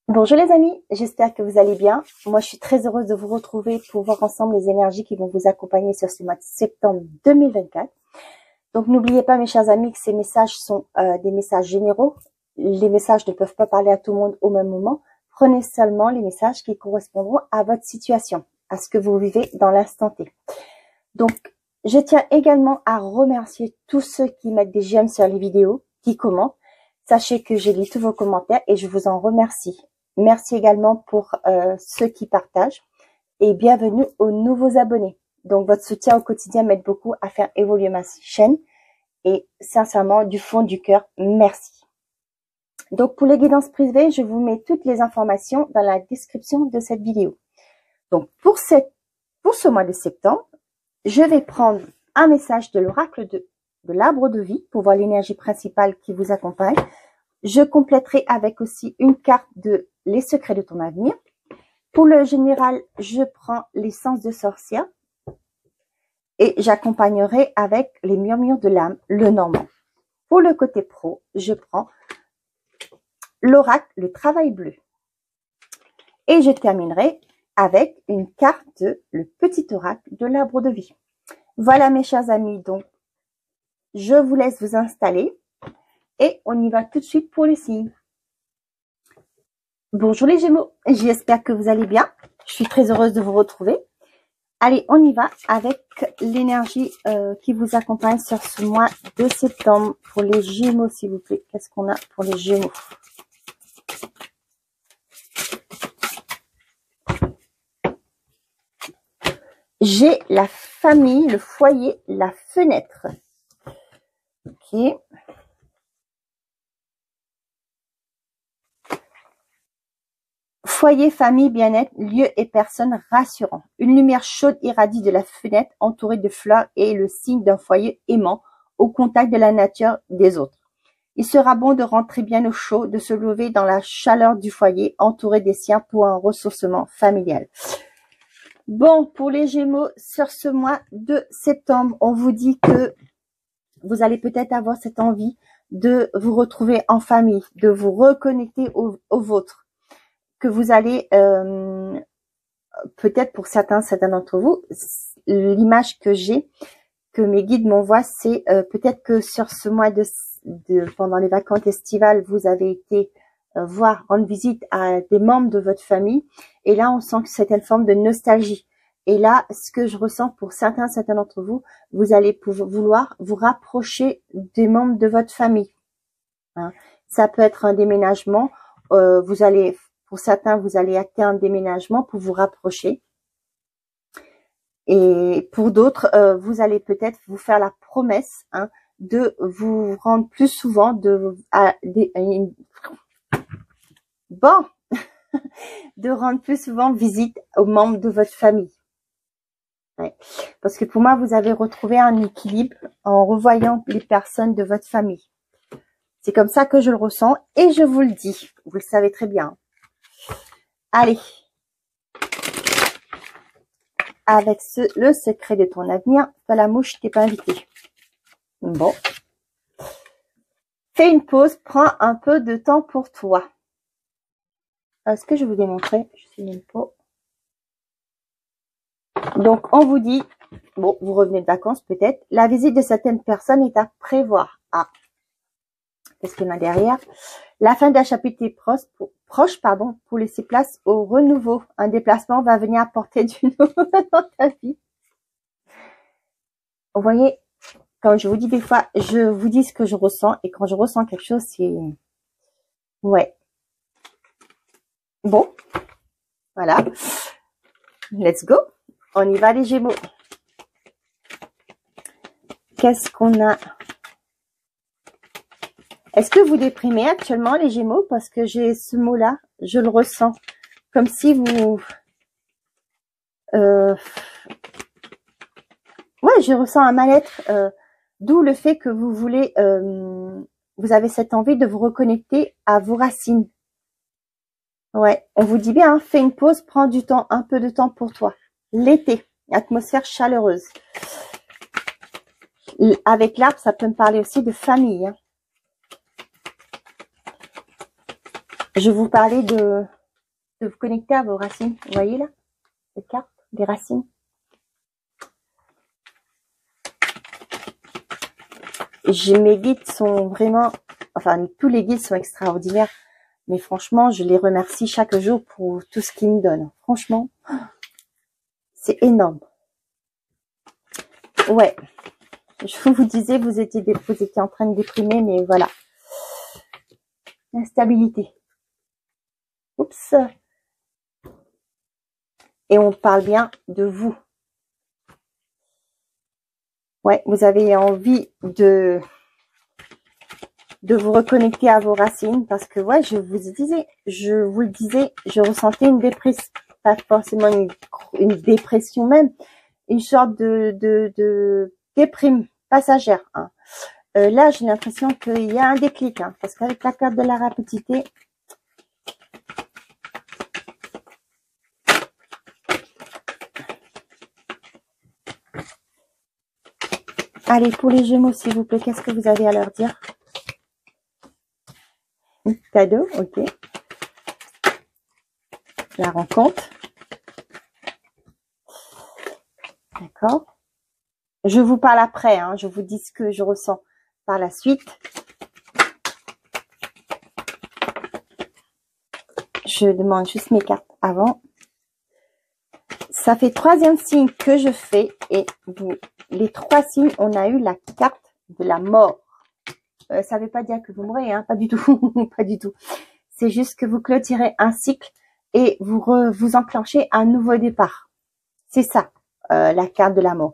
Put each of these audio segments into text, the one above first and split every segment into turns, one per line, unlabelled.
Bonjour les amis, j'espère que vous allez bien. Moi, je suis très heureuse de vous retrouver pour voir ensemble les énergies qui vont vous accompagner sur ce mois de septembre 2024. Donc, n'oubliez pas, mes chers amis, que ces messages sont des messages généraux. Les messages ne peuvent pas parler à tout le monde au même moment. Prenez seulement les messages qui correspondront à votre situation, à ce que vous vivez dans l'instant T. Donc, je tiens également à remercier tous ceux qui mettent des j'aime sur les vidéos, qui commentent. Sachez que j'ai lu tous vos commentaires et je vous en remercie. Merci également pour ceux qui partagent et bienvenue aux nouveaux abonnés. Donc, votre soutien au quotidien m'aide beaucoup à faire évoluer ma chaîne et sincèrement, du fond du cœur, merci. Donc, pour les guidances privées, je vous mets toutes les informations dans la description de cette vidéo. Donc, pour ce mois de septembre, je vais prendre un message de l'oracle de l'arbre de vie pour voir l'énergie principale qui vous accompagne. Je compléterai avec aussi une carte de les secrets de ton avenir. Pour le général, je prends l'essence de sorcière et j'accompagnerai avec les murmures de l'âme, le normand. Pour le côté pro, je prends l'oracle, le travail bleu. Et je terminerai avec une carte de le petit oracle de l'arbre de vie. Voilà mes chers amis, donc je vous laisse vous installer et on y va tout de suite pour les signes. Bonjour les Gémeaux, j'espère que vous allez bien. Je suis très heureuse de vous retrouver. Allez, on y va avec l'énergie qui vous accompagne sur ce mois de septembre. Pour les Gémeaux, s'il vous plaît, qu'est-ce qu'on a pour les Gémeaux? J'ai la famille, le foyer, la fenêtre. Ok. Foyer, famille, bien-être, lieu et personnes rassurants. Une lumière chaude irradie de la fenêtre entourée de fleurs et le signe d'un foyer aimant au contact de la nature des autres. Il sera bon de rentrer bien au chaud, de se lever dans la chaleur du foyer entouré des siens pour un ressourcement familial. Bon, pour les Gémeaux, sur ce mois de septembre, on vous dit que vous allez peut-être avoir cette envie de vous retrouver en famille, de vous reconnecter au vôtre. Que vous allez, peut-être pour certains d'entre vous, l'image que j'ai, que mes guides m'envoient, c'est peut-être que sur ce mois pendant les vacances estivales, vous avez été rendre visite à des membres de votre famille, et là on sent que c'est une forme de nostalgie. Et là, ce que je ressens pour certains d'entre vous, vous allez vouloir vous rapprocher des membres de votre famille. Hein. Ça peut être un déménagement, pour certains, vous allez acter un déménagement pour vous rapprocher. Et pour d'autres, vous allez peut-être vous faire la promesse de vous rendre plus souvent de rendre plus souvent visite aux membres de votre famille. Ouais. Parce que pour moi, vous avez retrouvé un équilibre en revoyant les personnes de votre famille. C'est comme ça que je le ressens et je vous le dis. Vous le savez très bien. Allez, avec le secret de ton avenir, toi la mouche, t'es pas invité. Bon. Fais une pause, prends un peu de temps pour toi. Est-ce que je vous ai montré? Je suis même pas. Donc, on vous dit, bon, vous revenez de vacances peut-être, la visite de certaines personnes est à prévoir. Ah, qu'est-ce qu'il y en a derrière? La fin d'un chapitre est proche, pour laisser place au renouveau. Un déplacement va venir apporter du nouveau dans ta vie. Vous voyez, quand je vous dis des fois, je vous dis ce que je ressens, et quand je ressens quelque chose, c'est... Ouais. Bon. Voilà. Let's go. On y va les Gémeaux. Qu'est-ce qu'on a? Est-ce que vous déprimez actuellement les Gémeaux? Parce que j'ai ce mot-là, je le ressens. Comme si vous... Ouais, je ressens un mal-être. D'où le fait que vous voulez... vous avez cette envie de vous reconnecter à vos racines. Ouais, on vous dit bien, hein, fais une pause, prends du temps, un peu de temps pour toi. L'été, atmosphère chaleureuse. Avec l'arbre, ça peut me parler aussi de famille. Hein. Je vous parlais de de vous connecter à vos racines. Vous voyez là, cette carte des racines. Mes guides sont vraiment, enfin tous les guides sont extraordinaires, mais franchement, je les remercie chaque jour pour tout ce qu'ils me donnent. Franchement, c'est énorme. Ouais, je vous disais, vous étiez en train de déprimer, mais voilà. Instabilité. Oups. Et on parle bien de vous. Ouais, vous avez envie de vous reconnecter à vos racines parce que, ouais, je vous le disais, je ressentais une dépression, pas forcément une dépression même, une sorte de déprime passagère. Hein. Là, j'ai l'impression qu'il y a un déclic, hein, parce qu'avec la carte de la rapidité, allez, pour les Gémeaux, s'il vous plaît, qu'est-ce que vous avez à leur dire? Cadeau, ok. La rencontre. D'accord. Je vous parle après, hein, je vous dis ce que je ressens par la suite. Je demande juste mes cartes avant. Ça fait 3e signe que je fais et les 3 signes, on a eu la carte de la mort. Ça ne veut pas dire que vous mourrez, hein, pas du tout, pas du tout. C'est juste que vous clôturez un cycle et vous enclenchez un nouveau départ. C'est ça, la carte de la mort.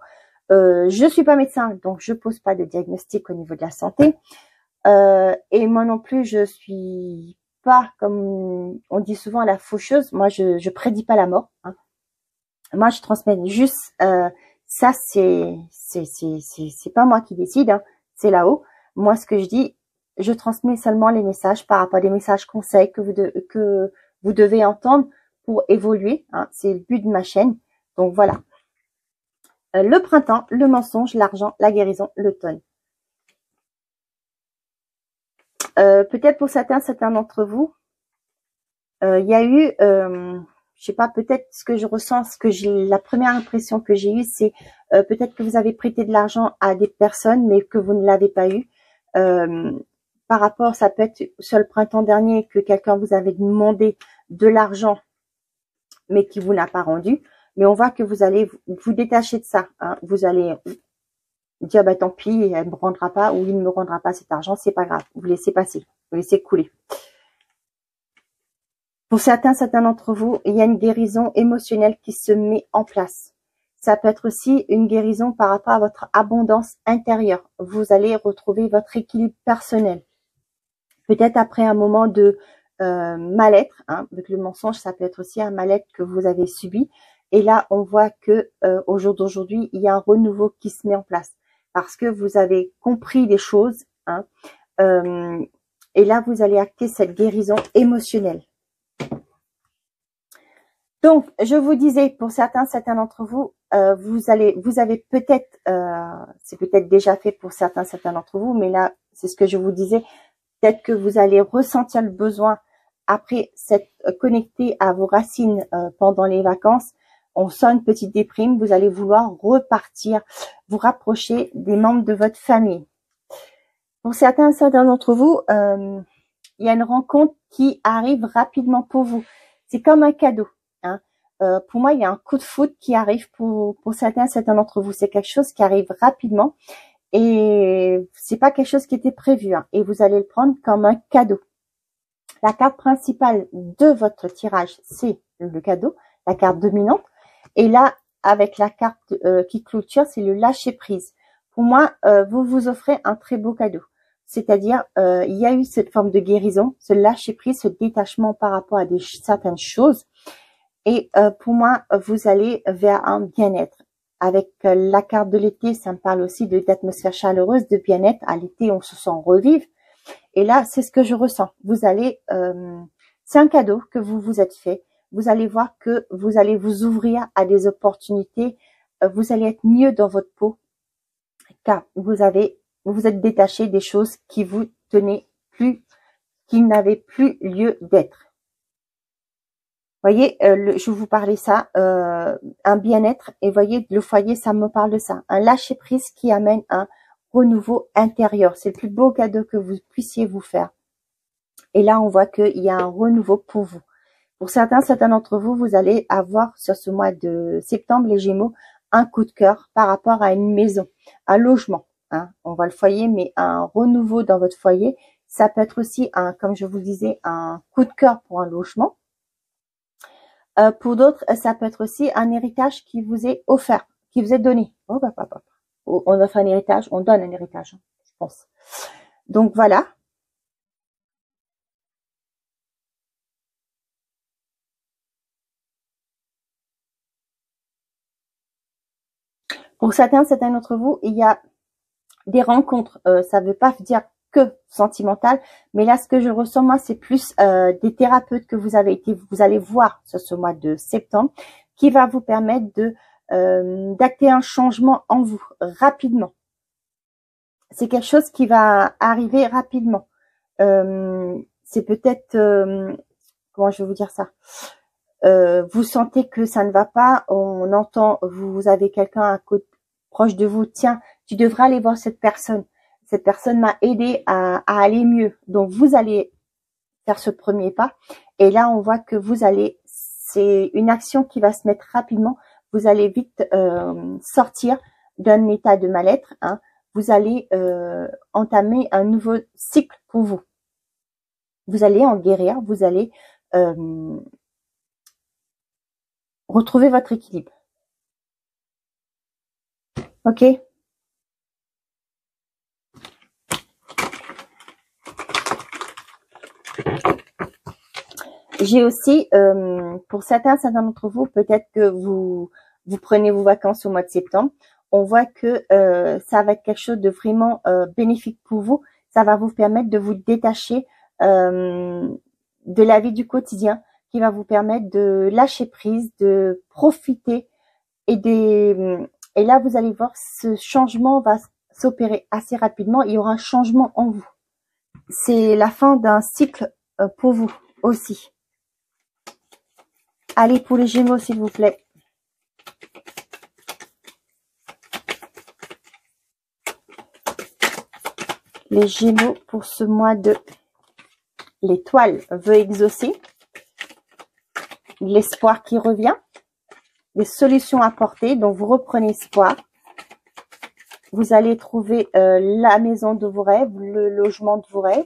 Je suis pas médecin, donc je pose pas de diagnostic au niveau de la santé. Et moi non plus, je suis pas, comme on dit souvent, la faucheuse. Moi, je prédis pas la mort. Hein. Moi, je transmets juste. Ça, c'est pas moi qui décide. Hein, c'est là-haut. Moi, ce que je dis, je transmets seulement les messages par rapport à des messages conseils que vous devez entendre pour évoluer. Hein, c'est le but de ma chaîne. Donc voilà. Le printemps, le mensonge, l'argent, la guérison, l'automne. Peut-être pour certains d'entre vous, il y a eu, je sais pas, peut-être ce que je ressens, la première impression que j'ai eue, c'est peut-être que vous avez prêté de l'argent à des personnes, mais que vous ne l'avez pas eu. Par rapport, ça peut être sur le printemps dernier que quelqu'un vous avait demandé de l'argent, mais qui vous n'a pas rendu. Mais on voit que vous allez vous détacher de ça. Hein. Vous allez dire, bah tant pis, elle me rendra pas ou il ne me rendra pas cet argent, c'est pas grave. Vous laissez passer, vous laissez couler. Pour certains d'entre vous, il y a une guérison émotionnelle qui se met en place. Ça peut être aussi une guérison par rapport à votre abondance intérieure. Vous allez retrouver votre équilibre personnel. Peut-être après un moment de mal-être, hein, avec le mensonge, ça peut être aussi un mal-être que vous avez subi. Et là, on voit que au jour d'aujourd'hui, il y a un renouveau qui se met en place parce que vous avez compris des choses. Hein, et là, vous allez acter cette guérison émotionnelle. Donc, je vous disais, pour certains d'entre vous, vous avez peut-être, c'est peut-être déjà fait pour certains d'entre vous, mais là, c'est ce que je vous disais, peut-être que vous allez ressentir le besoin après s'être connecté à vos racines pendant les vacances. On sent une petite déprime, vous allez vouloir repartir, vous rapprocher des membres de votre famille. Pour certains d'entre vous, il y a une rencontre qui arrive rapidement pour vous. C'est comme un cadeau. Hein. Pour moi, il y a un coup de foudre qui arrive pour certains d'entre vous. C'est quelque chose qui arrive rapidement et c'est pas quelque chose qui était prévu. Hein, et vous allez le prendre comme un cadeau. La carte principale de votre tirage, c'est le cadeau, la carte dominante. Et là, avec la carte qui clôture, c'est le lâcher prise. Pour moi, vous vous offrez un très beau cadeau. C'est-à-dire, il y a eu cette forme de guérison, ce lâcher prise, ce détachement par rapport à certaines choses. Et pour moi, vous allez vers un bien-être. Avec la carte de l'été, ça me parle aussi d'atmosphère chaleureuse, de bien-être. À l'été, on se sent revivre. Et là, c'est ce que je ressens. Vous allez, c'est un cadeau que vous vous êtes fait. Vous allez voir que vous allez vous ouvrir à des opportunités. Vous allez être mieux dans votre peau, car vous êtes détaché des choses qui vous tenaient plus, qui n'avaient plus lieu d'être. Voyez, je vous parlais ça, un bien-être, et voyez, le foyer, ça me parle de ça. Un lâcher-prise qui amène un renouveau intérieur. C'est le plus beau cadeau que vous puissiez vous faire. Et là, on voit qu'il y a un renouveau pour vous. Pour certains d'entre vous, vous allez avoir sur ce mois de septembre, les Gémeaux, un coup de cœur par rapport à une maison, un logement. Hein. On voit le foyer, mais un renouveau dans votre foyer. Ça peut être aussi, comme je vous le disais, un coup de cœur pour un logement. Pour d'autres, ça peut être aussi un héritage qui vous est offert, qui vous est donné. Oh, on offre un héritage, on donne un héritage, je pense. Donc voilà. Pour certains d'entre vous, il y a des rencontres. Ça ne veut pas dire que sentimental, mais là, ce que je ressens, moi, c'est plus des thérapeutes que vous allez voir sur ce mois de septembre, qui va vous permettre de d'acter un changement en vous rapidement. C'est quelque chose qui va arriver rapidement. C'est peut-être, comment je vais vous dire ça, vous sentez que ça ne va pas, on entend, vous avez quelqu'un à côté, proche de vous, tiens, tu devrais aller voir cette personne m'a aidé à aller mieux, donc vous allez faire ce premier pas, et là on voit que c'est une action qui va se mettre rapidement, vous allez vite sortir d'un état de mal-être, hein. Vous allez entamer un nouveau cycle pour vous. Vous allez en guérir, vous allez retrouver votre équilibre. Ok? J'ai aussi, pour certains d'entre vous, peut-être que vous prenez vos vacances au mois de septembre. On voit que ça va être quelque chose de vraiment bénéfique pour vous. Ça va vous permettre de vous détacher de la vie du quotidien, qui va vous permettre de lâcher prise, de profiter et là vous allez voir, ce changement va s'opérer assez rapidement. Il y aura un changement en vous. C'est la fin d'un cycle pour vous aussi. Allez, pour les Gémeaux, s'il vous plaît. Les Gémeaux pour ce mois de... L'étoile veut exaucer. L'espoir qui revient. Des solutions apportées, donc vous reprenez espoir. Vous allez trouver la maison de vos rêves, le logement de vos rêves.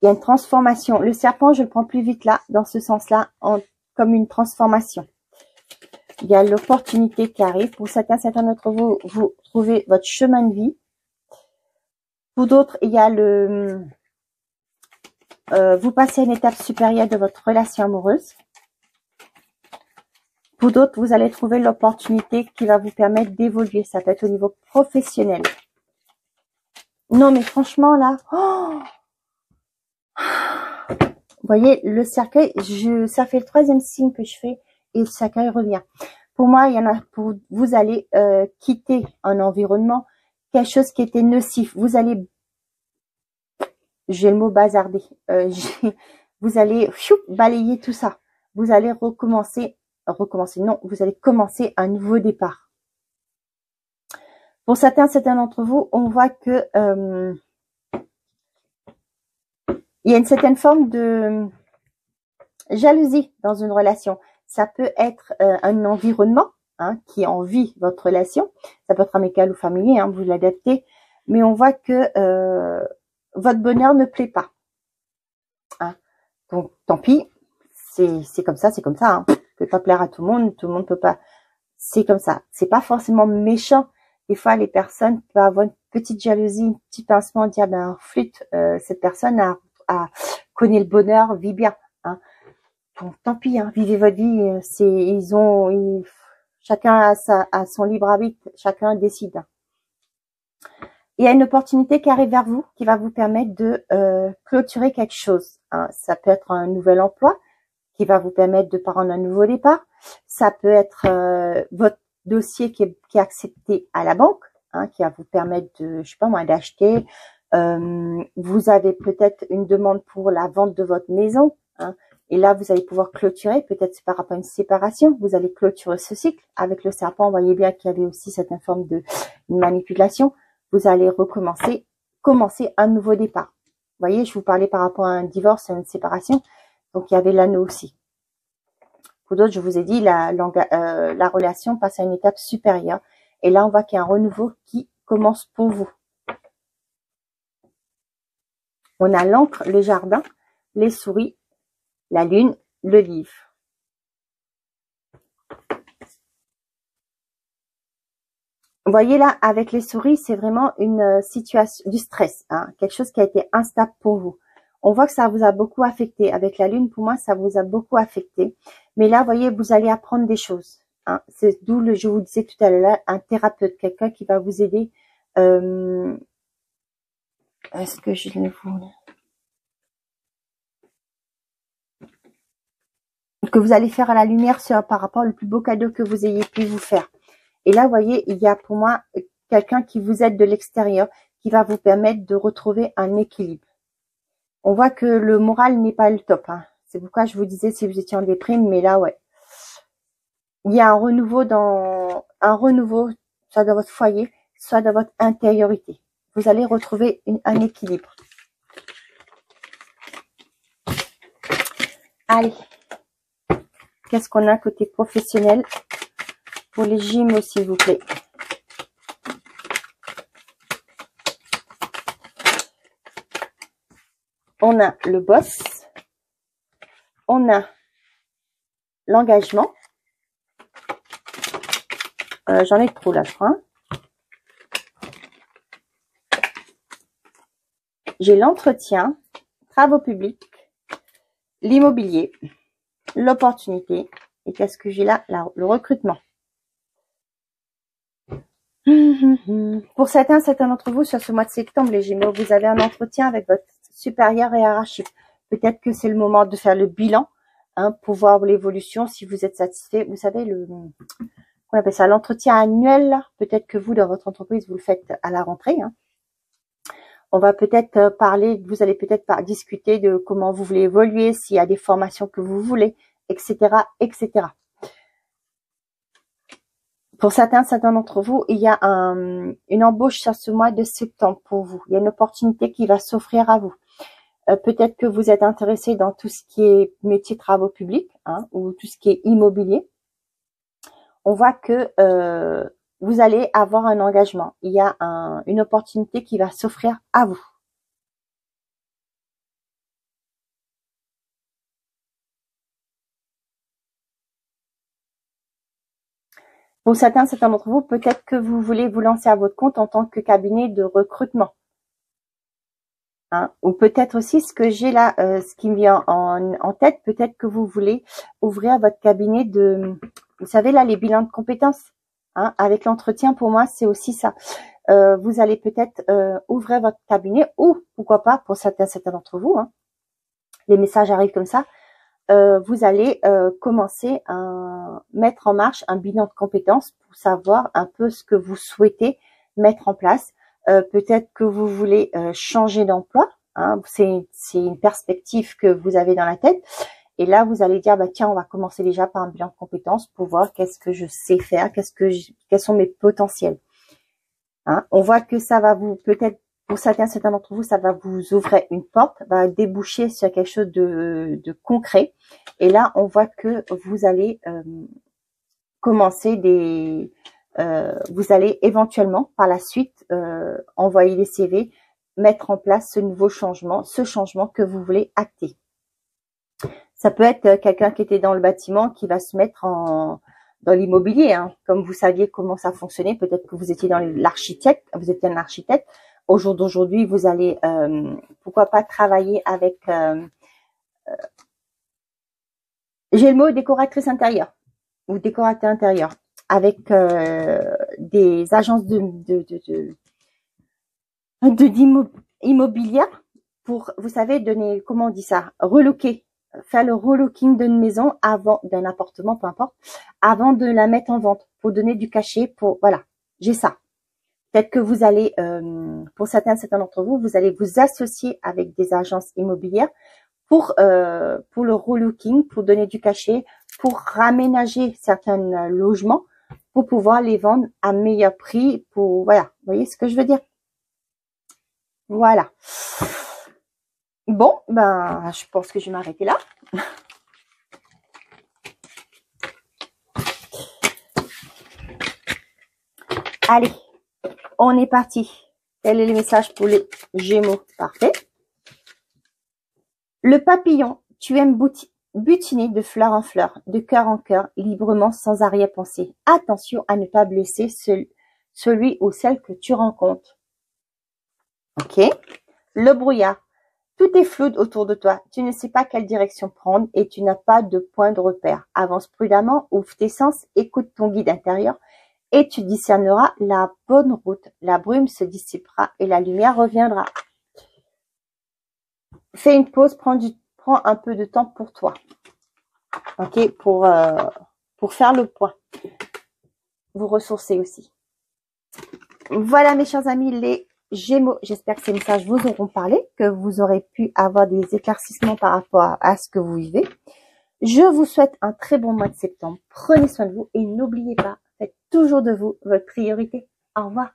Il y a une transformation. Le serpent, je le prends plus vite là, dans ce sens-là, comme une transformation. Il y a l'opportunité qui arrive. Pour certains d'entre vous, vous trouvez votre chemin de vie. Pour d'autres, il y a vous passez à une étape supérieure de votre relation amoureuse. Pour d'autres, vous allez trouver l'opportunité qui va vous permettre d'évoluer. Ça peut être au niveau professionnel. Non, mais franchement, là... Oh, vous voyez, le cercueil, ça fait le 3e signe que je fais et le cercueil revient. Pour moi, il y en a pour vous allez quitter un environnement, quelque chose qui était nocif. Vous allez, j'ai le mot bazarder, vous allez balayer tout ça. Vous allez recommencer, non, vous allez commencer un nouveau départ. Pour certains d'entre vous, on voit que il y a une certaine forme de jalousie dans une relation. Ça peut être un environnement qui envie votre relation. Ça peut être amical ou familier, vous l'adaptez. Mais on voit que votre bonheur ne plaît pas. Donc, tant pis. C'est comme ça, c'est comme ça. Vous pouvez pas plaire à tout le monde peut pas. C'est comme ça. C'est pas forcément méchant. Des fois, les personnes peuvent avoir une petite jalousie, un petit pincement, dire, flûte, cette personne connaît le bonheur, vit bien. Donc, tant pis, vivez votre vie. Chacun a son libre arbitre, chacun décide. Il y a une opportunité qui arrive vers vous, qui va vous permettre de clôturer quelque chose. Ça peut être un nouvel emploi, qui va vous permettre de prendre un nouveau départ. Ça peut être votre dossier qui est accepté à la banque, qui va vous permettre de, je sais pas moi, d'acheter. Vous avez peut-être une demande pour la vente de votre maison, Et là, vous allez pouvoir clôturer, peut-être c'est par rapport à une séparation, vous allez clôturer ce cycle. Avec le serpent, vous voyez bien qu'il y avait aussi cette forme de manipulation. Vous allez recommencer, commencer un nouveau départ. Vous voyez, je vous parlais par rapport à un divorce, à une séparation. Donc, il y avait l'anneau aussi. Pour d'autres, je vous ai dit, la relation passe à une étape supérieure. Et là, on voit qu'il y a un renouveau qui commence pour vous. On a l'encre, le jardin, les souris, la lune, le livre. Vous voyez là, avec les souris, c'est vraiment une situation du stress, hein, quelque chose qui a été instable pour vous. On voit que ça vous a beaucoup affecté. Avec la lune, pour moi, ça vous a beaucoup affecté. Mais là, vous voyez, vous allez apprendre des choses. Hein. C'est d'où je vous disais tout à l'heure, un thérapeute, quelqu'un qui va vous aider. Est-ce que je le vois? Que vous allez faire à la lumière par rapport au plus beau cadeau que vous ayez pu vous faire. Et là, vous voyez, il y a pour moi quelqu'un qui vous aide de l'extérieur, qui va vous permettre de retrouver un équilibre. On voit que le moral n'est pas le top. Hein. C'est pourquoi je vous disais si vous étiez en déprime, mais là, ouais. Il y a un renouveau soit dans votre foyer, soit dans votre intériorité. Vous allez retrouver un équilibre. Allez. Qu'est-ce qu'on a côté professionnel pour les Gémeaux, s'il vous plaît? On a le boss. On a l'engagement. J'en ai trop là, je crois. J'ai l'entretien, travaux publics, l'immobilier, l'opportunité. Et qu'est-ce que j'ai là? Le recrutement. Pour certains d'entre vous, sur ce mois de septembre, les Gémeaux, vous avez un entretien avec votre supérieur hiérarchique. Peut-être que c'est le moment de faire le bilan, hein, pour voir l'évolution, si vous êtes satisfait. Vous savez, on appelle ça l'entretien annuel. Peut-être que vous, dans votre entreprise, vous le faites à la rentrée. Hein. On va peut-être parler, vous allez peut-être discuter de comment vous voulez évoluer, s'il y a des formations que vous voulez, etc., etc. Pour certains d'entre vous, il y a une embauche sur ce mois de septembre pour vous. Il y a une opportunité qui va s'offrir à vous. Peut-être que vous êtes intéressé dans tout ce qui est métier travaux publics, hein, ou tout ce qui est immobilier. On voit que vous allez avoir un engagement. Il y a une opportunité qui va s'offrir à vous. Pour certains d'entre vous, peut-être que vous voulez vous lancer à votre compte en tant que cabinet de recrutement. Hein, ou peut-être aussi ce que j'ai là, ce qui me vient en tête, peut-être que vous voulez ouvrir votre cabinet de, vous savez là, les bilans de compétences. Hein, avec l'entretien, pour moi, c'est aussi ça. Vous allez peut-être ouvrir votre cabinet, ou pourquoi pas, pour certains d'entre vous, hein, les messages arrivent comme ça, vous allez commencer à mettre en marche un bilan de compétences pour savoir un peu ce que vous souhaitez mettre en place. Peut-être que vous voulez changer d'emploi, hein, c'est une perspective que vous avez dans la tête. Et là, vous allez dire, bah tiens, on va commencer déjà par un bilan de compétences pour voir qu'est-ce que je sais faire, quels sont mes potentiels. Hein, on voit que ça va vous, peut-être pour certains d'entre vous, ça va vous ouvrir une porte, va déboucher sur quelque chose de concret. Et là, on voit que vous allez commencer vous allez éventuellement, par la suite, envoyer des CV, mettre en place ce nouveau changement, ce changement que vous voulez acter. Ça peut être quelqu'un qui était dans le bâtiment qui va se mettre dans l'immobilier, hein. Comme vous saviez comment ça fonctionnait, peut-être que vous étiez dans l'architecte, vous étiez un architecte. Au jour d'aujourd'hui, vous allez, pourquoi pas, travailler avec, j'ai le mot décoratrice intérieure ou décorateur intérieur, avec des agences immobilières pour, vous savez, donner, comment on dit ça, relooker, faire le relooking d'une maison d'un appartement, peu importe, avant de la mettre en vente, pour donner du cachet, pour, voilà, j'ai ça. Peut-être que vous allez, pour certains d'entre vous, vous allez vous associer avec des agences immobilières pour le relooking, pour donner du cachet, pour raménager certains logements, pour pouvoir les vendre à meilleur prix, pour, voilà, vous voyez ce que je veux dire? Voilà. Bon, ben, je pense que je vais m'arrêter là. Allez, on est parti. Quel est le message pour les Gémeaux? Parfait. Le papillon, tu aimes butiner de fleur en fleur, de cœur en cœur, librement, sans arrière-pensée. Attention à ne pas blesser celui ou celle que tu rencontres. Ok. Le brouillard, tout est flou autour de toi. Tu ne sais pas quelle direction prendre et tu n'as pas de point de repère. Avance prudemment, ouvre tes sens, écoute ton guide intérieur et tu discerneras la bonne route. La brume se dissipera et la lumière reviendra. Fais une pause, prends un peu de temps pour toi. Ok, pour faire le point. Vous ressourcer aussi. Voilà mes chers amis, les Gémeaux. J'espère que ces messages vous auront parlé, que vous aurez pu avoir des éclaircissements par rapport à ce que vous vivez. Je vous souhaite un très bon mois de septembre. Prenez soin de vous et n'oubliez pas, faites toujours de vous votre priorité. Au revoir.